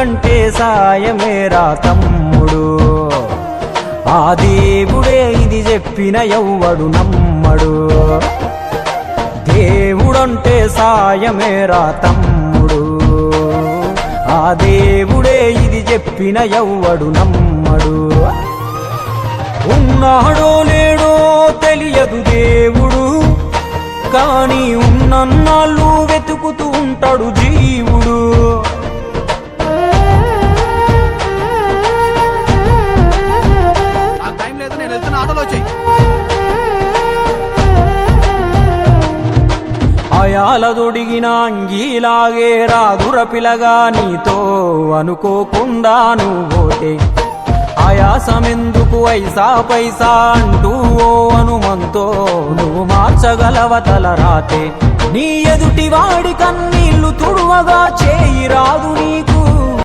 దేవుడంటే సాయమేరా తమ్ముడు, ఆ దేవుడే ఇది చెప్పిన ఎవ్వడు నమ్మడు. దేవుడంటే సాయమేరా తమ్ముడు, ఆ దేవుడే ఇది చెప్పిన ఎవ్వడు నమ్మడు. ఉన్నాడో లేడో తెలియదు దేవుడు, కానీ ఉన్నన్నాళ్ళు వెతుకుతూ ఉంటాడు జీవుడు. అయాలదొడిగిన అంగీలాగే రాదుర పిలగా నీతో అనుకోకుండా నువ్వోతే, ఆయాసమెందుకు ఐసా పైసా అంటూ ఓ అనుమంతో నువ్వు మార్చగలవ తలరాతే. నీ ఎదుటి వాడి కన్నీళ్లు తుడువగా చేయి రాదు నీకు